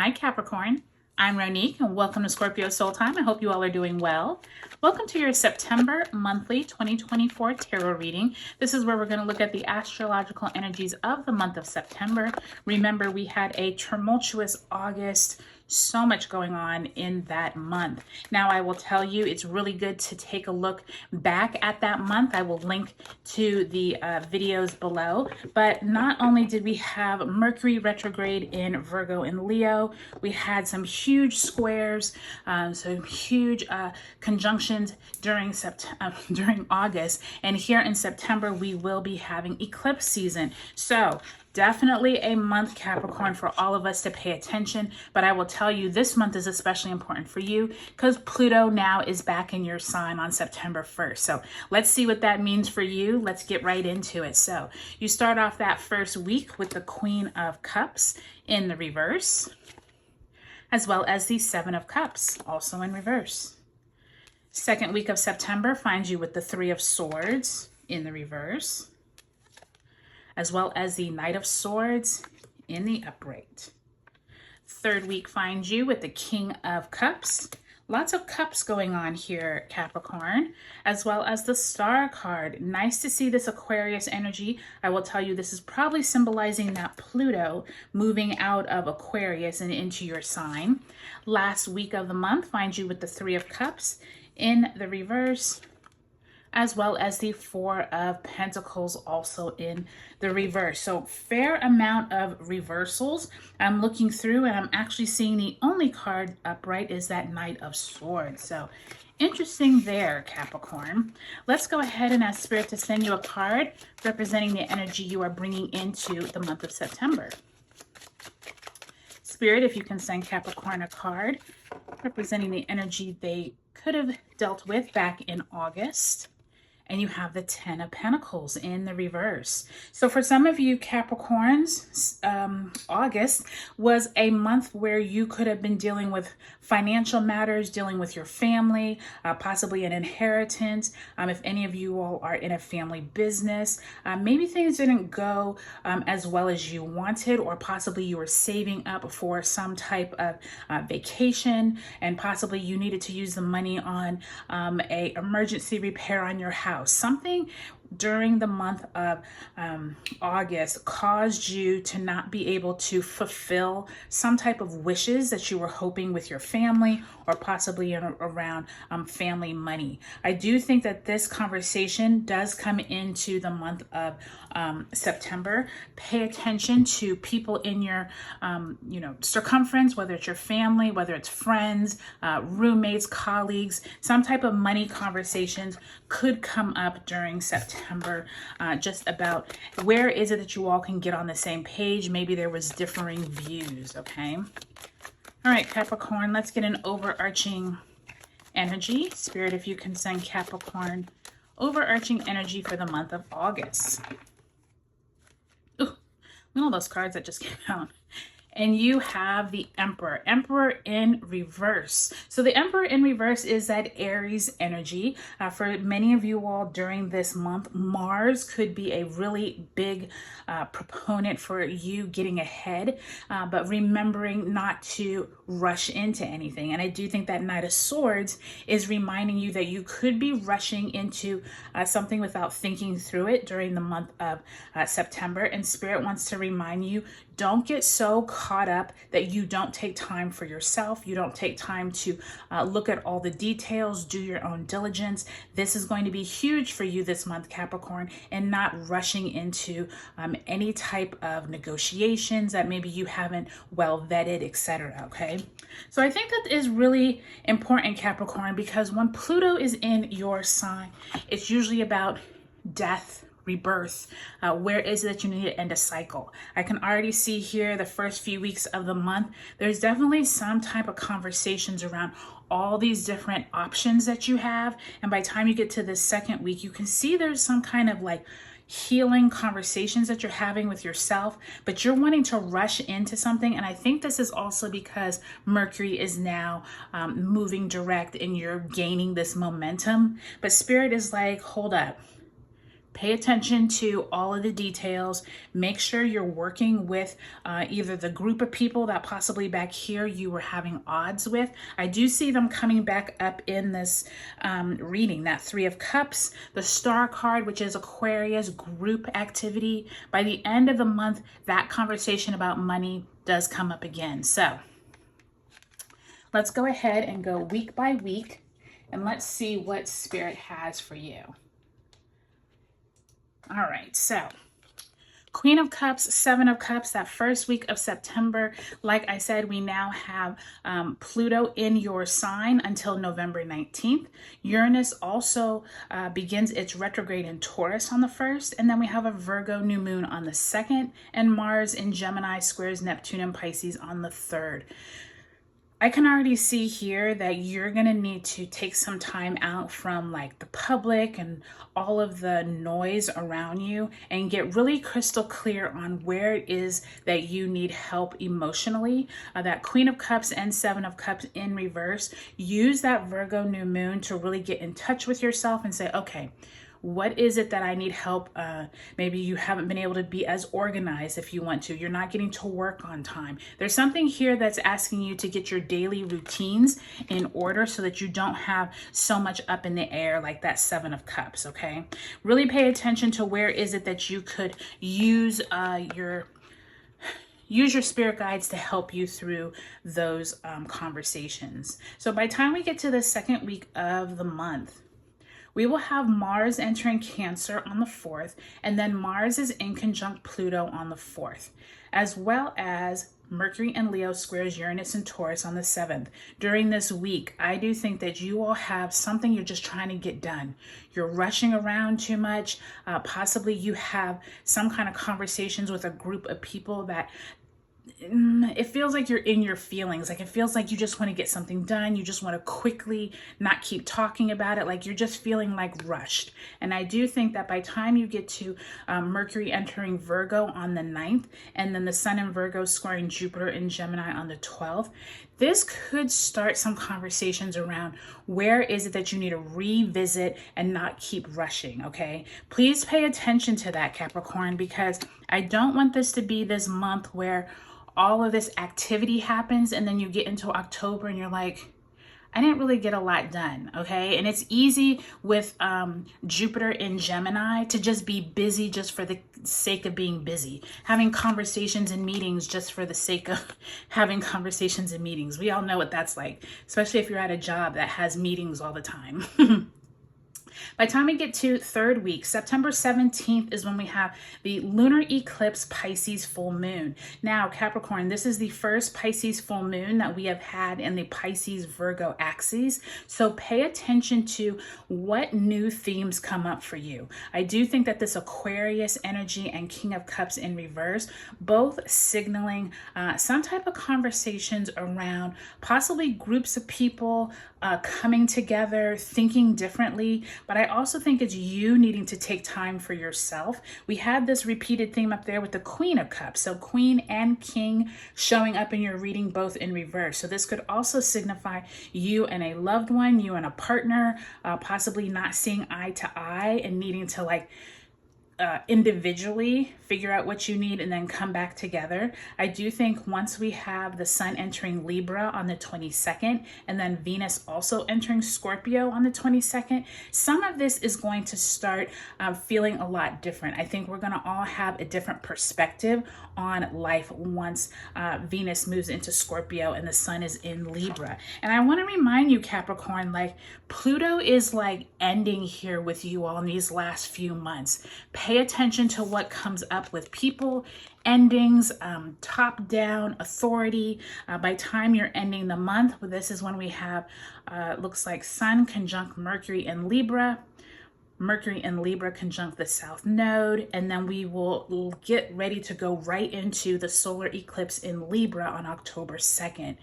Hi Capricorn, I'm Ronique and welcome to Scorpio Soul Time. I hope you all are doing well. Welcome to your September monthly 2024 tarot reading. This is where we're going to look at the astrological energies of the month of September. Remember, we had a tumultuous August, so much going on in that month. Now, I will tell you, it's really good to take a look back at that month. I will link to the videos below. But not only did we have Mercury retrograde in Virgo and Leo, we had some huge squares, some huge conjunctions during August. And here in September, we will be having eclipse season. So definitely a month, Capricorn, for all of us to pay attention. But I will tell you, this month is especially important for you because Pluto now is back in your sign on September 1st. So let's see what that means for you. Let's get right into it. So you start off that first week with the Queen of Cups in the reverse, as well as the Seven of Cups, also in reverse. Second week of September finds you with the Three of Swords in the reverse, as well as the Knight of Swords in the upright. Third week finds you with the King of Cups. Lots of cups going on here, Capricorn, as well as the Star card. Nice to see this Aquarius energy. I will tell you, this is probably symbolizing that Pluto moving out of Aquarius and into your sign. Last week of the month finds you with the Three of Cups in the reverse, as well as the Four of Pentacles also in the reverse. So fair amount of reversals. I'm looking through and I'm actually seeing the only card upright is that Knight of Swords. So interesting there, Capricorn. Let's go ahead and ask Spirit to send you a card representing the energy you are bringing into the month of September. Spirit, if you can send Capricorn a card representing the energy they could have dealt with back in August. And you have the Ten of Pentacles in the reverse. So for some of you Capricorns, August was a month where you could have been dealing with financial matters, dealing with your family, possibly an inheritance. If any of you all are in a family business, maybe things didn't go as well as you wanted, or possibly you were saving up for some type of vacation, and possibly you needed to use the money on a emergency repair on your house. Something during the month of August caused you to not be able to fulfill some type of wishes that you were hoping with your family, or possibly around family money. I do think that this conversation does come into the month of September. Pay attention to people in your circumference, whether it's your family, whether it's friends, roommates, colleagues. Some type of money conversations could come up during September, just about where is it that you all can get on the same page. Maybe there was differing views, okay? All right, Capricorn, let's get an overarching energy. Spirit, if you can send Capricorn overarching energy for the month of August. Ooh, look at all those cards that just came out. And you have the Emperor in reverse. So the Emperor in reverse is that Aries energy. For many of you all during this month, Mars could be a really big proponent for you getting ahead, but remembering not to rush into anything. And I do think that Knight of Swords is reminding you that you could be rushing into something without thinking through it during the month of September. And Spirit wants to remind you, don't get so caught up that you don't take time for yourself. You don't take time to look at all the details, do your own diligence. This is going to be huge for you this month, Capricorn, and not rushing into any type of negotiations that maybe you haven't well vetted, etc. Okay. So I think that is really important, Capricorn, because when Pluto is in your sign, it's usually about death, rebirth. Where is it that you need to end a cycle? I can already see here the first few weeks of the month, there's definitely some type of conversations around all these different options that you have. And by the time you get to the second week, you can see there's some kind of like healing conversations that you're having with yourself, but you're wanting to rush into something. And I think this is also because Mercury is now moving direct and you're gaining this momentum. But Spirit is like, hold up. Pay attention to all of the details. Make sure you're working with either the group of people that possibly back here you were having odds with. I do see them coming back up in this reading, that Three of Cups, the Star card, which is Aquarius group activity. By the end of the month, that conversation about money does come up again. So let's go ahead and go week by week, and let's see what Spirit has for you. All right, so Queen of Cups, Seven of Cups, that first week of September. Like I said, we now have Pluto in your sign until November 19th. Uranus also begins its retrograde in Taurus on the 1st. And then we have a Virgo new moon on the 2nd. And Mars in Gemini squares Neptune and Pisces on the 3rd. I can already see here that you're going to need to take some time out from like the public and all of the noise around you and get really crystal clear on where it is that you need help emotionally. That Queen of Cups and Seven of Cups in reverse. Use that Virgo new moon to really get in touch with yourself and say, okay, what is it that I need help? Maybe you haven't been able to be as organized if you want to. You're not getting to work on time. There's something here that's asking you to get your daily routines in order so that you don't have so much up in the air like that Seven of Cups, okay? Really pay attention to where is it that you could use your spirit guides to help you through those conversations. So by the time we get to the second week of the month, we will have Mars entering Cancer on the 4th, and then Mars is in conjunct Pluto on the 4th, as well as Mercury and Leo squares Uranus and Taurus on the 7th. During this week, I do think that you all have something you're just trying to get done. You're rushing around too much. Possibly you have some kind of conversations with a group of people that it feels like you're in your feelings. Like it feels like you just want to get something done. You just want to quickly not keep talking about it. Like you're just feeling like rushed. And I do think that by the time you get to Mercury entering Virgo on the 9th, and then the Sun in Virgo squaring Jupiter in Gemini on the 12th, this could start some conversations around where is it that you need to revisit and not keep rushing, okay? Please pay attention to that, Capricorn, because I don't want this to be this month where all of this activity happens and then you get into October and you're like, I didn't really get a lot done, okay? And it's easy with Jupiter in Gemini to just be busy just for the sake of being busy, having conversations and meetings just for the sake of having conversations and meetings. We all know what that's like, especially if you're at a job that has meetings all the time. By the time we get to third week, September 17th is when we have the lunar eclipse Pisces full moon. Now, Capricorn, this is the first Pisces full moon that we have had in the Pisces Virgo axes. So pay attention to what new themes come up for you. I do think that this Aquarius energy and King of Cups in reverse, both signaling some type of conversations around possibly groups of people coming together, thinking differently. But I also think it's you needing to take time for yourself. We had this repeated theme up there with the Queen of Cups. So Queen and King showing up in your reading both in reverse. So this could also signify you and a loved one, you and a partner, possibly not seeing eye to eye and needing to like individually figure out what you need and then come back together. I do think once we have the Sun entering Libra on the 22nd and then Venus also entering Scorpio on the 22nd, some of this is going to start feeling a lot different. I think we're going to all have a different perspective on life once Venus moves into Scorpio and the Sun is in Libra. And I want to remind you, Capricorn, like Pluto is like ending here with you all in these last few months. Pay attention to what comes up with people, endings, top-down authority. By the time you're ending the month, this is when we have, looks like Sun conjunct Mercury in Libra. Mercury in Libra conjunct the South Node, and then we will get ready to go right into the solar eclipse in Libra on October 2nd.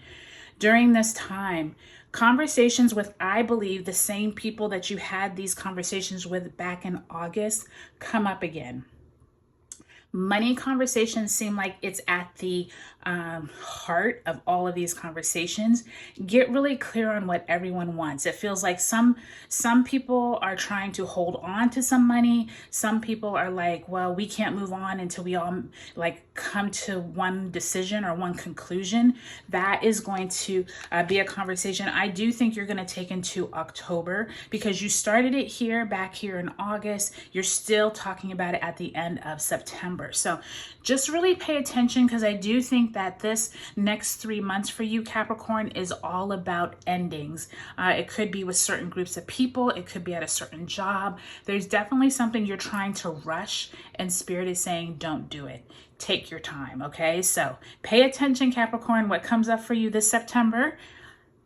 During this time, conversations with, I believe, the same people that you had these conversations with back in August come up again. Money conversations seem like it's at the heart of all of these conversations. Get really clear on what everyone wants. It feels like some people are trying to hold on to some money. Some people are like, well, we can't move on until we all like come to one decision or one conclusion. That is going to be a conversation I do think you're going to take into October, because you started it back here in August. You're still talking about it at the end of September. So just really pay attention, because I do think that this next 3 months for you, Capricorn, is all about endings. It could be with certain groups of people. It could be at a certain job. There's definitely something you're trying to rush, and Spirit is saying, don't do it. Take your time, okay? So pay attention, Capricorn, what comes up for you this September.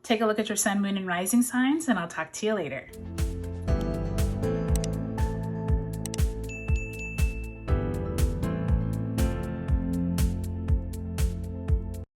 Take a look at your sun, moon, and rising signs, and I'll talk to you later.